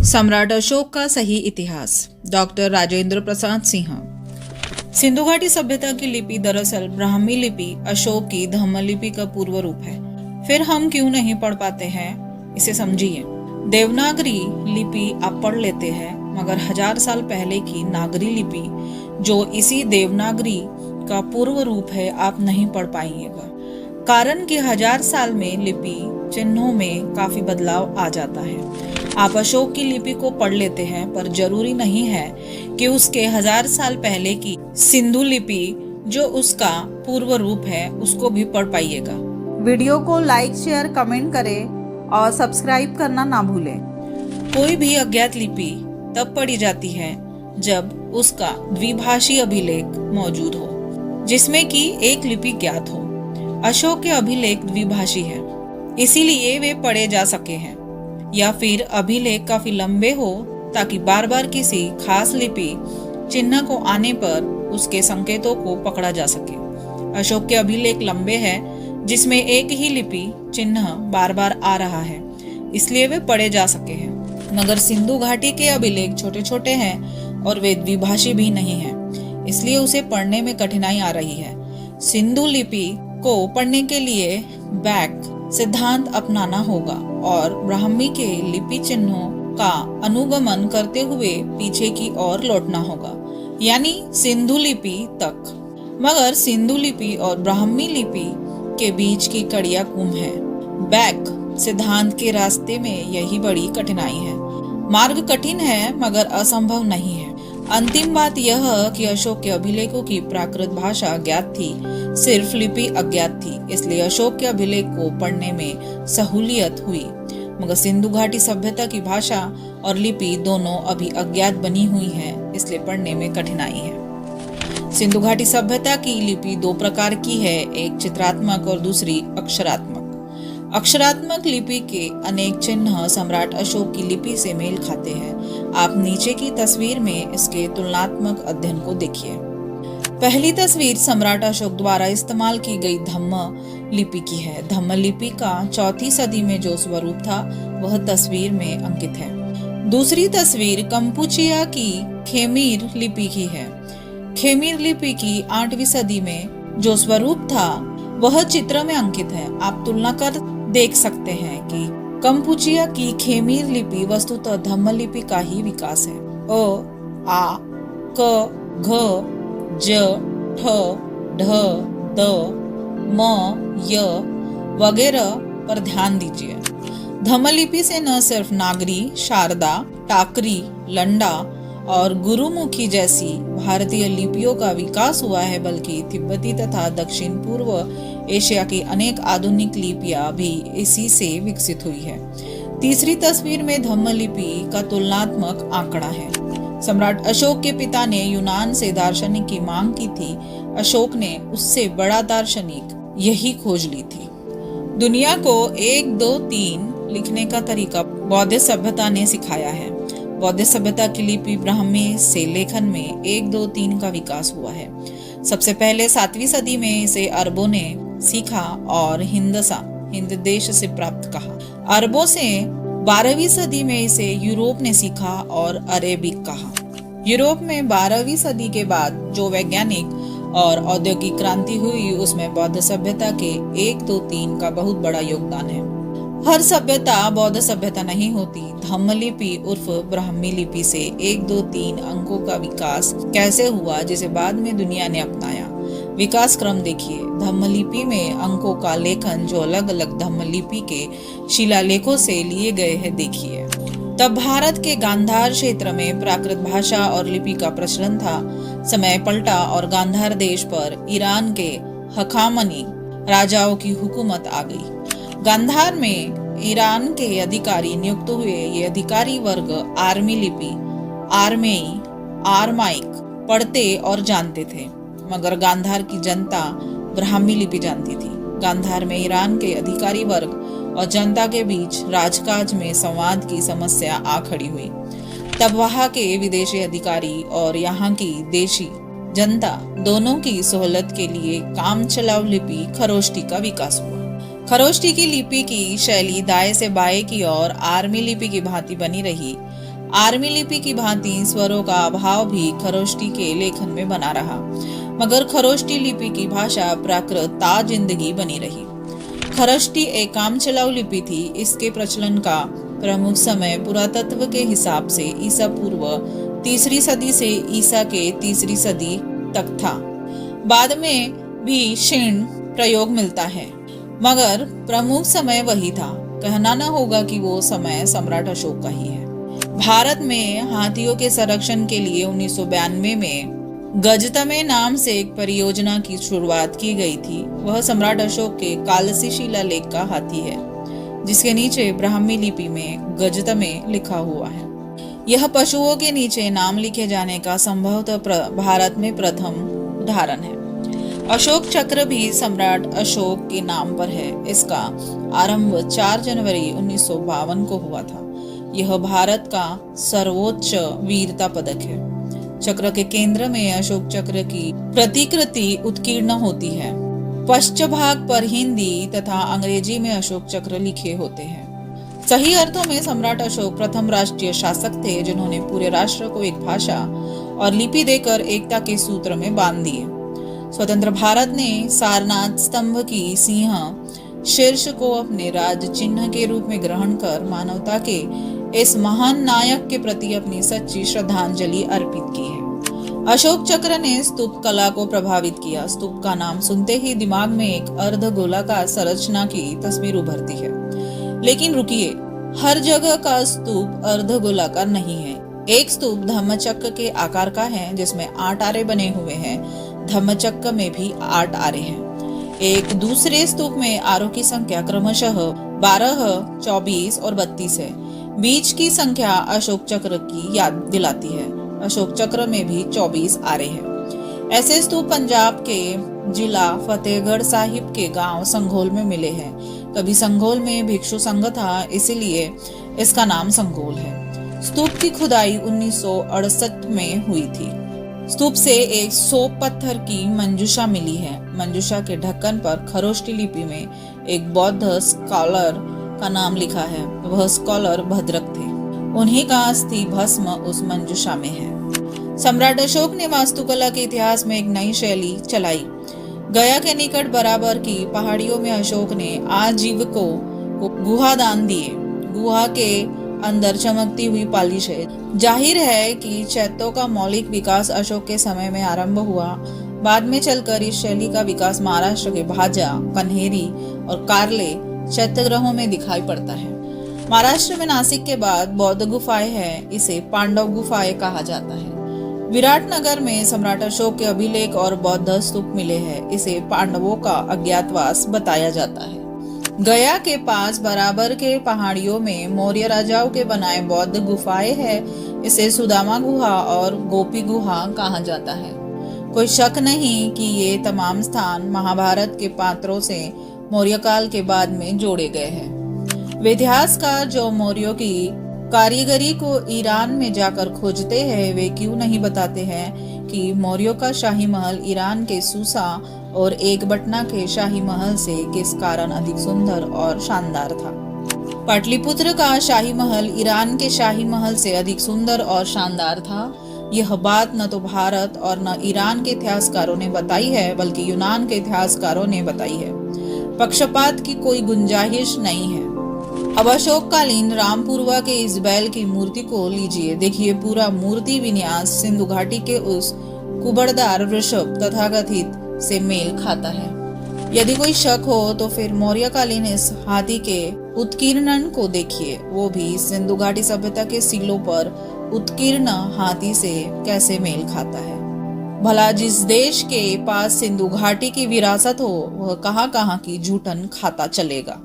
सम्राट अशोक का सही इतिहास। डॉक्टर राजेंद्र प्रसाद सिंह। सिंधु घाटी सभ्यता की लिपि दरअसल ब्राह्मी लिपि अशोक की धम्म लिपि का पूर्व रूप है। फिर हम क्यों नहीं पढ़ पाते हैं, इसे समझिए। देवनागरी लिपि आप पढ़ लेते हैं, मगर 1000 साल पहले की नागरी लिपि जो इसी देवनागरी का पूर्व रूप है, आप नहीं पढ़ पाइएगा। कारण कि 1000 साल में लिपि चिन्हों में काफी बदलाव आ जाता है। आप अशोक की लिपि को पढ़ लेते हैं, पर जरूरी नहीं है कि उसके 1000 साल पहले की सिंधु लिपि जो उसका पूर्व रूप है उसको भी पढ़ पाइएगा। वीडियो को लाइक, शेयर, कमेंट करें और सब्सक्राइब करना ना भूलें। कोई भी अज्ञात लिपि तब पढ़ी जाती है जब उसका द्विभाषी अभिलेख मौजूद हो, जिसमें कि एक लिपि ज्ञात हो। अशोक के अभिलेख द्विभाषी है, इसीलिए वे पढ़े जा सके हैं, या फिर अभिलेख काफी लंबे हो ताकि बार बार किसी खास लिपि चिन्ह को आने पर उसके संकेतों को पकड़ा जा सके। अशोक के अभिलेख लंबे हैं, जिसमें एक ही लिपि चिन्ह बार बार आ रहा है, इसलिए वे पढ़े जा सके हैं। मगर सिंधु घाटी के अभिलेख छोटे छोटे हैं और वे द्विभाषी भी नहीं हैं, इसलिए उसे पढ़ने में कठिनाई आ रही है। सिंधु लिपि को पढ़ने के लिए बैक सिद्धांत अपनाना होगा और ब्राह्मी के लिपि चिन्हों का अनुगमन करते हुए पीछे की ओर लौटना होगा, यानी सिंधु लिपि तक। मगर सिंधु लिपि और ब्राह्मी लिपि के बीच की कड़ियां गुम है। बैक सिद्धांत के रास्ते में यही बड़ी कठिनाई है। मार्ग कठिन है मगर असंभव नहीं है। अंतिम बात यह कि अशोक के अभिलेखों की प्राकृत भाषा ज्ञात थी, सिर्फ लिपि अज्ञात थी, इसलिए अशोक के अभिलेख को पढ़ने में सहूलियत हुई। मगर सिंधु घाटी सभ्यता की भाषा और लिपि दोनों अभी अज्ञात बनी हुई है, इसलिए पढ़ने में कठिनाई है। सिंधु घाटी सभ्यता की लिपि दो प्रकार की है, एक चित्रात्मक और दूसरी अक्षरात्मक। अक्षरात्मक लिपि के अनेक चिन्ह सम्राट अशोक की लिपि से मेल खाते हैं। आप नीचे की तस्वीर में इसके तुलनात्मक अध्ययन को देखिए। पहली तस्वीर सम्राट अशोक द्वारा इस्तेमाल की गई धम्म लिपि की है। धम्म लिपि का 4वीं सदी में जो स्वरूप था वह तस्वीर में अंकित है। दूसरी तस्वीर कंपुचिया की खेमीर लिपि की है। खेमीर लिपि की 8वीं सदी में जो स्वरूप था वह चित्र में अंकित है। आप तुलना कर देख सकते हैं कि कंपुचिया की खेमीर लिपि वस्तुतः धम्म लिपि का ही विकास है। अ, आ, क, घ, ज, ठ, ढ, द, म, य वगैरह पर ध्यान दीजिए। धम्म लिपि से न सिर्फ नागरी, शारदा, टाकरी, लंडा और गुरुमुखी जैसी भारतीय लिपियों का विकास हुआ है, बल्कि तिब्बती तथा दक्षिण पूर्व एशिया की अनेक आधुनिक लिपियां भी इसी से विकसित हुई है। तीसरी तस्वीर में धम्म लिपि का तुलनात्मक आंकड़ा है। सम्राट अशोक के पिता ने यूनान से दार्शनिक की मांग की थी। अशोक ने उससे बड़ा दार्शनिक यही खोज ली थी। दुनिया को 1, 2, 3 लिखने का तरीका बौद्ध सभ्यता ने सिखाया है। बौद्ध सभ्यता की लिपि ब्राह्मी से लेखन में 1, 2, 3 का विकास हुआ है। सबसे पहले 7वीं सदी में इसे अरबों ने सीखा और हिंद देश से प्राप्त कहा। अरबों से 12वीं सदी में इसे यूरोप ने सीखा और अरेबिक कहा। यूरोप में 12वीं सदी के बाद जो वैज्ञानिक और औद्योगिक क्रांति हुई, उसमें बौद्ध सभ्यता के 1, 2, 3 का बहुत बड़ा योगदान है। हर सभ्यता बौद्ध सभ्यता नहीं होती। धम्म लिपि उर्फ ब्राह्मी लिपि से 1, 2, 3 अंकों का विकास कैसे हुआ, जिसे बाद में दुनिया ने अपनाया। विकास क्रम देखिए। धम्म लिपि में अंकों का लेखन जो अलग अलग धम्म लिपि के शिलालेखों से लिए गए हैं, देखिए। तब भारत के गांधार क्षेत्र में प्राकृत भाषा और लिपि का प्रचलन था। समय पलटा और गांधार देश पर ईरान के हखामनी राजाओं की हुकूमत आ गई। गांधार में ईरान के अधिकारी नियुक्त हुए। ये अधिकारी वर्ग आर्मी लिपि, आर्मेई, आरमाइक पढ़ते और जानते थे, मगर गांधार की जनता ब्राह्मी लिपि जानती थी। गांधार में ईरान के अधिकारी वर्ग और जनता के बीच राजकाज में संवाद की समस्या आ खड़ी हुई। तब वहां के विदेशी अधिकारी और यहाँ की देशी जनता दोनों की सहूलत के लिए काम चलाऊ लिपि खरोष्टी का विकास हुआ। खरोष्टी की लिपि की शैली दाएं से बाएं की ओर आर्मी लिपि की भांति बनी रही। आर्मी लिपि की भांति स्वरों का अभाव भी खरोष्टी के लेखन में बना रहा, मगर खरोष्टी लिपि की भाषा प्राकृत जिंदगी बनी रही। खरोष्टी एक काम चलाऊ लिपि थी। इसके प्रचलन का प्रमुख समय पुरातत्व के हिसाब से ईसा पूर्व 3री सदी से ईसा के 3री सदी तक था। बाद में भी क्षीण प्रयोग मिलता है, मगर प्रमुख समय वही था। कहना न होगा कि वो समय सम्राट अशोक का ही है। भारत में हाथियों के संरक्षण के लिए 1992 में गजतमे नाम से एक परियोजना की शुरुआत की गई थी। वह सम्राट अशोक के कालसी शिलालेख का हाथी है, जिसके नीचे ब्राह्मी लिपि में गजतमे लिखा हुआ है। यह पशुओं के नीचे नाम लिखे जाने का संभवतः भारत में प्रथम उदाहरण है। अशोक चक्र भी सम्राट अशोक के नाम पर है। इसका आरंभ 4 जनवरी 1952 को हुआ था। यह भारत का सर्वोच्च वीरता पदक है। चक्र के केंद्र में अशोक चक्र की प्रतिकृति उत्कीर्ण होती है। पश्चभाग पर हिंदी तथा अंग्रेजी में अशोक चक्र लिखे होते हैं। सही अर्थों में सम्राट अशोक प्रथम राष्ट्रीय शासक थे, जिन्होंने पूरे राष्ट्र को एक भाषा और लिपि देकर एकता के सूत्र में बांध दिए। स्वतंत्र भारत ने सारनाथ स्तंभ की सिंह शीर्ष को अपने राज चिन्ह के रूप में ग्रहण कर मानवता के इस महान नायक के प्रति अपनी सच्ची श्रद्धांजलि अर्पित की है। अशोक चक्र ने स्तूप कला को प्रभावित किया। स्तूप का नाम सुनते ही दिमाग में एक अर्ध गोलाकार संरचना की तस्वीर उभरती है। लेकिन रुकिए, हर जगह का स्तूप अर्ध गोलाकार नहीं है। एक स्तूप धम्मचक्र के आकार का है, जिसमें 8 आरे बने हुए हैं। धम्मचक्र में भी 8 आरे हैं। एक दूसरे स्तूप में आरों की संख्या क्रमशः 12, 24 और 32 है। बीच की संख्या अशोक चक्र की याद दिलाती है। अशोक चक्र में भी 24 आरे हैं। ऐसे स्तूप पंजाब के जिला फतेहगढ़ साहिब के गांव संघोल में मिले हैं। कभी संघोल में भिक्षु संघ था, इसीलिए इसका नाम संघोल है। स्तूप की खुदाई 1968 में हुई थी। स्तूप से एक सोप पत्थर की मंजूषा मिली है। मंजूषा के ढक्कन पर खरोष्टी लिपि में एक बौद्ध स्कॉलर का नाम लिखा है। वह स्कॉलर भद्रक थे। उन्हीं का अस्थि भस्म उस मंजूषा में है। सम्राट अशोक ने वास्तुकला के इतिहास में एक नई शैली चलाई। गया के निकट बराबर की पहाड़ियों में अशोक ने आजीविकों को गुहा दान दिए। गुहा के अंदर चमकती हुई पालिश है। जाहिर है कि चैत्यों का मौलिक विकास अशोक के समय में आरंभ हुआ। बाद में चलकर इस शैली का विकास महाराष्ट्र के भाजा, कन्हेरी और कार्ले चैत्यग्रहों में दिखाई पड़ता है। महाराष्ट्र में नासिक के बाद बौद्ध गुफाएं हैं। इसे पांडव गुफाएं कहा जाता है। विराटनगर में सम्राट अशोक के अभिलेख और बौद्ध स्तूप मिले हैं। इसे पांडवों का अज्ञातवास बताया जाता है। गया के पास बराबर के पहाड़ियों में मौर्य राजाओं के बनाए बौद्ध गुफाएं हैं। इसे सुदामा गुहा और गोपी गुहा कहा जाता है। कोई शक नहीं कि ये तमाम स्थान महाभारत के पात्रों से मौर्य काल के बाद में जोड़े गए हैं। वे इतिहासकार जो मौर्यों की कारीगरी को ईरान में जाकर खोजते हैं, वे क्यों नहीं बताते हैं कि मौर्यों का शाही महल ईरान के सूसा और एकबटना के शाही महल से किस कारण अधिक सुंदर और शानदार था। पाटलिपुत्र का शाही महल ईरान के शाही महल से अधिक सुंदर और शानदार था। यह बात न तो भारत और न ईरान के इतिहासकारों ने बताई है, बल्कि यूनान के इतिहासकारों ने बताई है। पक्षपात की कोई गुंजाइश नहीं है। अब अशोककालीन रामपुरवा के इस बैल की मूर्ति को लीजिए। देखिए, पूरा मूर्ति विन्यास सिंधु घाटी के उस कुबड़दार वृषभ तथाकथित से मेल खाता है। यदि कोई शक हो तो फिर मौर्यकालीन इस हाथी के उत्कीर्णन को देखिए, वो भी सिंधु घाटी सभ्यता के सीलों पर उत्कीर्ण हाथी से कैसे मेल खाता है। भला जिस देश के पास सिंधु घाटी की विरासत हो, वह कहाँ कहाँ की जूठन खाता चलेगा।